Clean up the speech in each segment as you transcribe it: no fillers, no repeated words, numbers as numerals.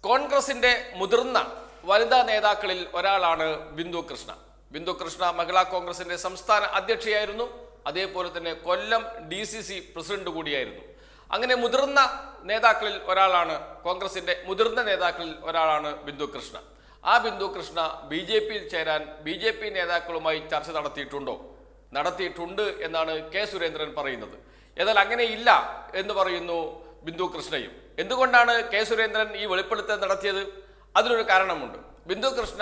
കോൺഗ്രസിന്റെ മുതിർന്ന വനിതാ നേതാക്കളിൽ ഒരാളാണ് ബിന്ദു കൃഷ്ണ. ബിന്ദു കൃഷ്ണ മഹിളാ കോൺഗ്രസിന്റെ സംസ്ഥാന അധ്യക്ഷയായിരുന്നു. അതേപോലെ തന്നെ കൊല്ലം DCC പ്രസിഡന്റ് കൂടിയായിരുന്നു. അങ്ങനെ മുതിർന്ന നേതാക്കളിൽ ഒരാളാണ്, കോൺഗ്രസിന്റെ മുതിർന്ന നേതാക്കളിൽ ഒരാളാണ് ബിന്ദു കൃഷ്ണ. ആ ബിന്ദു കൃഷ്ണ BJPയിൽ ചേരാൻ BJP നേതാക്കളുമായി ചർച്ച നടത്തിയിട്ടുണ്ട് എന്നാണ് കെ സുരേന്ദ്രൻ പറയുന്നത്. എന്നാൽ അങ്ങനെയില്ല എന്ന് പറയുന്നു ബിന്ദു കൃഷ്ണയും. എന്തുകൊണ്ടാണ് കെ സുരേന്ദ്രൻ ഈ വെളിപ്പെടുത്തൽ നടത്തിയത്? അതിനൊരു കാരണമുണ്ട്. ബിന്ദു കൃഷ്ണ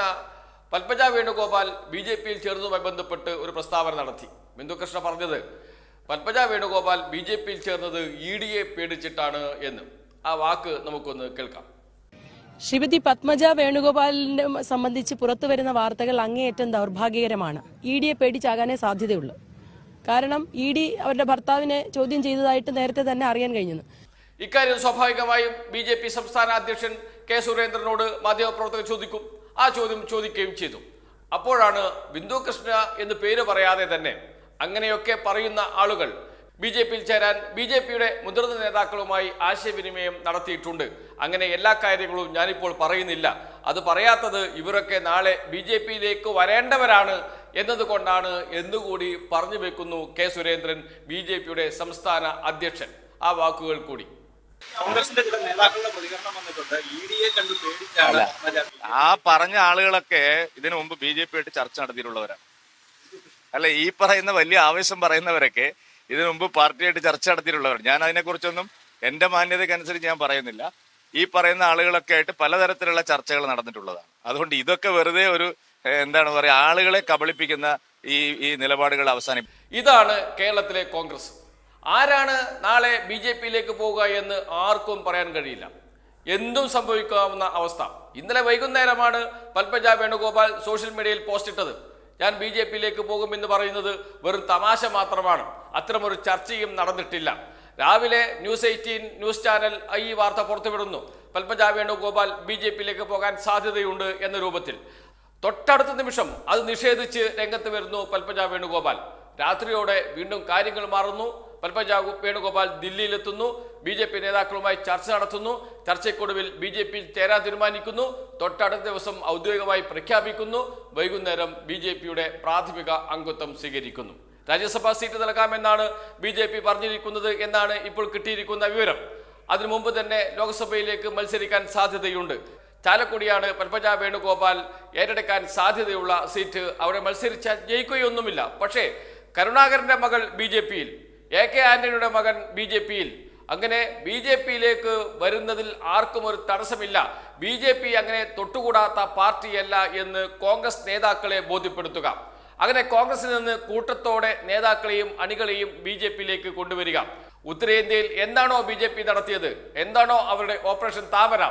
പത്മജ വേണുഗോപാൽ BJPയിൽ ചേർന്നതുമായി ബന്ധപ്പെട്ട് ഒരു പ്രസ്താവന നടത്തി. ബിന്ദു കൃഷ്ണ പറഞ്ഞത് പത്മജ വേണുഗോപാൽ BJPയിൽ ചേർന്നത് EDയെ പേടിച്ചിട്ടാണ് എന്ന്. ആ വാക്ക് നമുക്കൊന്ന് കേൾക്കാം. ശ്രീമതി പത്മജ വേണുഗോപാലിനെ സംബന്ധിച്ച് പുറത്തു വരുന്ന വാർത്തകൾ അങ്ങേയറ്റം ദൗർഭാഗ്യകരമാണ്. EDയെ പേടിച്ചാകാനേ സാധ്യതയുള്ളൂ. കാരണം ED അവരുടെ ഭർത്താവിനെ ചോദ്യം ചെയ്തതായിട്ട് നേരത്തെ തന്നെ അറിയാൻ കഴിഞ്ഞു. ഇക്കാര്യം സ്വാഭാവികമായും BJP സംസ്ഥാന അധ്യക്ഷൻ കെ സുരേന്ദ്രനോട് മാധ്യമപ്രവർത്തകർ ചോദിക്കും. ആ ചോദ്യം ചോദിക്കുകയും ചെയ്തു. അപ്പോഴാണ് ബിന്ദു കൃഷ്ണ എന്ന് പേര് പറയാതെ തന്നെ അങ്ങനെയൊക്കെ പറയുന്ന ആളുകൾ BJPയിൽ ചേരാൻ BJPയുടെ മുതിർന്ന നേതാക്കളുമായി ആശയവിനിമയം നടത്തിയിട്ടുണ്ട്. അങ്ങനെ എല്ലാ കാര്യങ്ങളും ഞാനിപ്പോൾ പറയുന്നില്ല. അത് പറയാത്തത് ഇവരൊക്കെ നാളെ BJPയിലേക്ക് വരേണ്ടവരാണ് എന്നതുകൊണ്ടാണ് എന്നുകൂടി പറഞ്ഞു വെക്കുന്നു കെ സുരേന്ദ്രൻ, BJPയുടെ സംസ്ഥാന അധ്യക്ഷൻ. ആ വാക്കുകൾ കൂടി കോൺഗ്രസിന്റെ ചില നേതാക്കളുടെ പ്രതികരണം വന്നിട്ടുണ്ട്. EDയെ കണ്ടു പേടിച്ചാണ്. ആ പറഞ്ഞ ആളുകളൊക്കെ ഇതിനു മുമ്പ് BJPയായിട്ട് ചർച്ച നടത്തിയിട്ടുള്ളവരാണ്. അല്ല, ഈ പറയുന്ന വലിയ ആവേശം പറയുന്നവരൊക്കെ ഇതിനു മുമ്പ് പാർട്ടിയായിട്ട് ചർച്ച നടത്തിയിട്ടുള്ളവരാണ്. ഞാൻ അതിനെക്കുറിച്ചൊന്നും എന്റെ മാന്യതയ്ക്കനുസരിച്ച് ഞാൻ പറയുന്നില്ല. ഈ പറയുന്ന ആളുകളൊക്കെ ആയിട്ട് പലതരത്തിലുള്ള ചർച്ചകൾ നടന്നിട്ടുള്ളതാണ്. അതുകൊണ്ട് ഇതൊക്കെ വെറുതെ ഒരു എന്താണ് പറയുക, ആളുകളെ കബളിപ്പിക്കുന്ന ഈ നിലപാടുകൾ അവസാനിപ്പിക്കും. ഇതാണ് കേരളത്തിലെ കോൺഗ്രസ്. ആരാണ് നാളെ BJPയിലേക്ക് പോവുക എന്ന് ആർക്കും പറയാൻ കഴിയില്ല. എന്തും സംഭവിക്കാവുന്ന അവസ്ഥ. ഇന്നലെ വൈകുന്നേരമാണ് പത്മജ വേണുഗോപാൽ സോഷ്യൽ മീഡിയയിൽ പോസ്റ്റ് ഇട്ടത്. ഞാൻ BJPയിലേക്ക് പോകുമെന്ന് പറയുന്നത് വെറും തമാശ മാത്രമാണ്. അത്തരമൊരു ചർച്ചയും നടന്നിട്ടില്ല. രാവിലെ News 18 ന്യൂസ് ചാനൽ ഈ വാർത്ത പുറത്തുവിടുന്നു. പത്മജ വേണുഗോപാൽ BJPയിലേക്ക് പോകാൻ സാധ്യതയുണ്ട് എന്ന രൂപത്തിൽ. തൊട്ടടുത്ത നിമിഷം അത് നിഷേധിച്ച് രംഗത്ത് വരുന്നു പത്മജ വേണുഗോപാൽ. രാത്രിയോടെ വീണ്ടും കാര്യങ്ങൾ മാറുന്നു. പത്മജ വേണുഗോപാൽ ദില്ലിയിലെത്തുന്നു. BJP നേതാക്കളുമായി ചർച്ച നടത്തുന്നു. ചർച്ചയ്ക്കൊടുവിൽ BJPയിൽ ചേരാൻ തീരുമാനിക്കുന്നു. തൊട്ടടുത്ത ദിവസം ഔദ്യോഗികമായി പ്രഖ്യാപിക്കുന്നു. വൈകുന്നേരം BJPയുടെ പ്രാഥമിക അംഗത്വം സ്വീകരിക്കുന്നു. രാജ്യസഭാ സീറ്റ് നൽകാമെന്നാണ് BJP പറഞ്ഞിരിക്കുന്നത് എന്നാണ് ഇപ്പോൾ കിട്ടിയിരിക്കുന്ന വിവരം. അതിനു മുമ്പ് തന്നെ ലോക്സഭയിലേക്ക് മത്സരിക്കാൻ സാധ്യതയുണ്ട്. ചാലക്കുടിയാണ് പത്മജ വേണുഗോപാൽ ഏറ്റെടുക്കാൻ സാധ്യതയുള്ള സീറ്റ്. അവിടെ മത്സരിച്ചാൽ ജയിക്കുകയൊന്നുമില്ല. പക്ഷേ കരുണാകരന്റെ മകൾ BJPയിൽ, AK ആന്റണിയുടെ മകൻ BJPയിൽ. അങ്ങനെ BJPയിലേക്ക് വരുന്നതിൽ ആർക്കും ഒരു തടസ്സമില്ല. BJP അങ്ങനെ തൊട്ടുകൂടാത്ത പാർട്ടിയല്ല എന്ന് കോൺഗ്രസ് നേതാക്കളെ ബോധ്യപ്പെടുത്തുക. അങ്ങനെ കോൺഗ്രസിൽ നിന്ന് കൂട്ടത്തോടെ നേതാക്കളെയും അണികളെയും BJPയിലേക്ക് കൊണ്ടുവരിക. ഉത്തരേന്ത്യയിൽ എന്താണോ BJP നടത്തിയത്, എന്താണോ അവരുടെ ഓപ്പറേഷൻ താമര,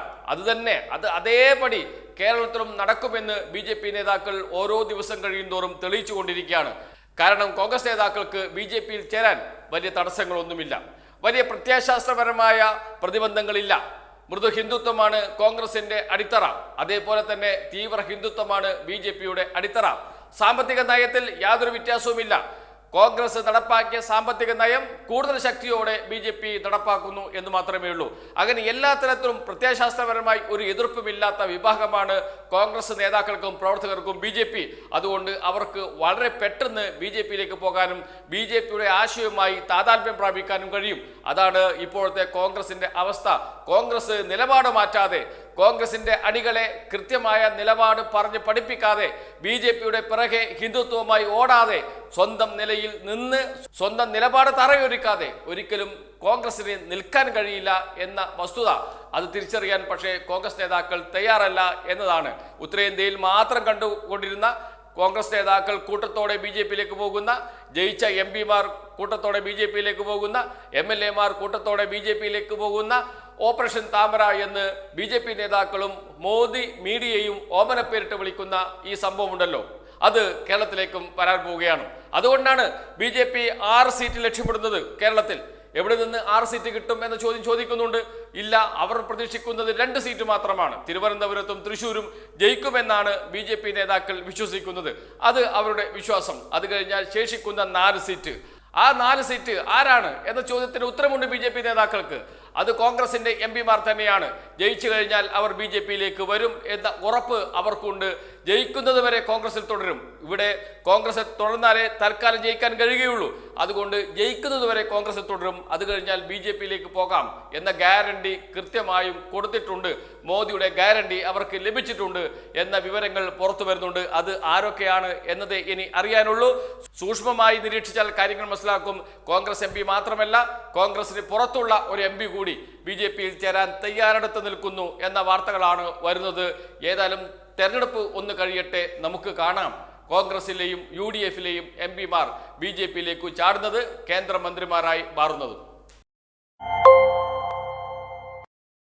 അത് അതേപടി കേരളത്തിലും നടക്കുമെന്ന് BJP നേതാക്കൾ ഓരോ ദിവസം കഴിയുന്തോറും തെളിയിച്ചു കൊണ്ടിരിക്കുകയാണ്. കാരണം കോൺഗ്രസ് നേതാക്കൾക്ക് BJPയിൽ ചേരാൻ വലിയ തടസ്സങ്ങളൊന്നുമില്ല. വലിയ പ്രത്യയശാസ്ത്രപരമായ പ്രതിബന്ധങ്ങളില്ല. മൃദു ഹിന്ദുത്വമാണ് കോൺഗ്രസിന്റെ അടിത്തറ. അതേപോലെ തന്നെ തീവ്ര ഹിന്ദുത്വമാണ് BJPയുടെ അടിത്തറ. സാമ്പത്തിക നയത്തിൽ യാതൊരു വ്യത്യാസവുമില്ല. കോൺഗ്രസ് നടപ്പാക്കിയ സാമ്പത്തിക നയം കൂടുതൽ ശക്തിയോടെ BJP നടപ്പാക്കുന്നു എന്ന് മാത്രമേ ഉള്ളൂ. അങ്ങനെ എല്ലാ തരത്തിലും പ്രത്യയശാസ്ത്രപരമായി ഒരു എതിർപ്പുമില്ലാത്ത വിഭാഗമാണ് കോൺഗ്രസ് നേതാക്കൾക്കും പ്രവർത്തകർക്കും BJP. അതുകൊണ്ട് അവർക്ക് വളരെ പെട്ടെന്ന് BJPയിലേക്ക് പോകാനും BJPയുടെ ആശയവുമായി താതാത്മ്യം പ്രാപിക്കാനും കഴിയും. അതാണ് ഇപ്പോഴത്തെ കോൺഗ്രസിന്റെ അവസ്ഥ. കോൺഗ്രസ് നിലപാട് മാറ്റാതെ, കോൺഗ്രസിന്റെ അണികളെ കൃത്യമായ നിലപാട് പറഞ്ഞ് പഠിപ്പിക്കാതെ, BJPയുടെ പിറകെ ഹിന്ദുത്വവുമായി ഓടാതെ, സ്വന്തം നിലയിൽ നിന്ന് സ്വന്തം നിലപാട് തറയൊരുക്കാതെ ഒരിക്കലും കോൺഗ്രസിന് നിൽക്കാൻ കഴിയില്ല എന്ന വസ്തുത അത് തിരിച്ചറിയാൻ പക്ഷേ കോൺഗ്രസ് നേതാക്കൾ തയ്യാറല്ല എന്നതാണ്. ഉത്തരേന്ത്യയിൽ മാത്രം കണ്ടുകൊണ്ടിരുന്ന കോൺഗ്രസ് നേതാക്കൾ കൂട്ടത്തോടെ BJPയിലേക്ക് പോകുന്ന, ജയിച്ച MP മാർ കൂട്ടത്തോടെ BJPയിലേക്ക് പോകുന്ന, MLA മാർ കൂട്ടത്തോടെ BJPയിലേക്ക് പോകുന്ന, ഓപ്പറേഷൻ താമര എന്ന് BJP നേതാക്കളും മോദി മീഡിയയും ഓമനപ്പേരിട്ട് വിളിക്കുന്ന ഈ സംഭവം ഉണ്ടല്ലോ, അത് കേരളത്തിലേക്കും വരാൻ പോവുകയാണ്. അതുകൊണ്ടാണ് BJP 6 സീറ്റ് ലക്ഷ്യമിടുന്നത്. കേരളത്തിൽ എവിടെ നിന്ന് 6 സീറ്റ് കിട്ടും എന്ന ചോദ്യം ചോദിക്കുന്നുണ്ട്. ഇല്ല, അവർ പ്രതീക്ഷിക്കുന്നത് 2 സീറ്റ് മാത്രമാണ്. തിരുവനന്തപുരത്തും തൃശ്ശൂരും ജയിക്കുമെന്നാണ് BJP നേതാക്കൾ വിശ്വസിക്കുന്നത്. അത് അവരുടെ വിശ്വാസം. അത് കഴിഞ്ഞാൽ ശേഷിക്കുന്ന 4 സീറ്റ്. ആ 4 സീറ്റ് ആരാണ് എന്ന ചോദ്യത്തിന് ഉത്തരമുണ്ട് BJP നേതാക്കൾക്ക്. അത് കോൺഗ്രസിന്റെ MP-മാർ തന്നെയാണ്. ജയിച്ചു കഴിഞ്ഞാൽ അവർ BJP-യിലേക്ക് വരും എന്ന ഉറപ്പ് അവർക്കുണ്ട്. ജയിക്കുന്നത് വരെ കോൺഗ്രസിൽ തുടരും. ഇവിടെ കോൺഗ്രസ് തുടർന്നാലേ തൽക്കാലം ജയിക്കാൻ കഴിയുകയുള്ളൂ. അതുകൊണ്ട് ജയിക്കുന്നത് വരെ കോൺഗ്രസിൽ തുടരും. അത് കഴിഞ്ഞാൽ BJP-യിലേക്ക് പോകാം എന്ന ഗ്യാരണ്ടി കൃത്യമായും കൊടുത്തിട്ടുണ്ട്. മോദിയുടെ ഗ്യാരണ്ടി അവർക്ക് ലഭിച്ചിട്ടുണ്ട് എന്ന വിവരങ്ങൾ പുറത്തു വരുന്നുണ്ട്. അത് ആരൊക്കെയാണ് എന്നത് ഇനി അറിയാനുള്ളൂ. സൂക്ഷ്മമായി നിരീക്ഷിച്ചാൽ കാര്യങ്ങൾ മനസ്സിലാക്കും. കോൺഗ്രസ് MP മാത്രമല്ല, കോൺഗ്രസിന് പുറത്തുള്ള ഒരു MP കൂടി BJP-യിൽ ചേരാൻ തയ്യാറെടുത്ത് നിൽക്കുന്നു എന്ന വാർത്തകളാണ് വരുന്നത്. ഏതായാലും തെരഞ്ഞെടുപ്പ് ഒന്ന് കഴിയട്ടെ, നമുക്ക് കാണാം കോൺഗ്രസിലെയും UDF-ലെയും MP-മാർ BJP-യിലേക്ക് ചാടുന്നത്, കേന്ദ്രമന്ത്രിമാരായി മാറുന്നതും.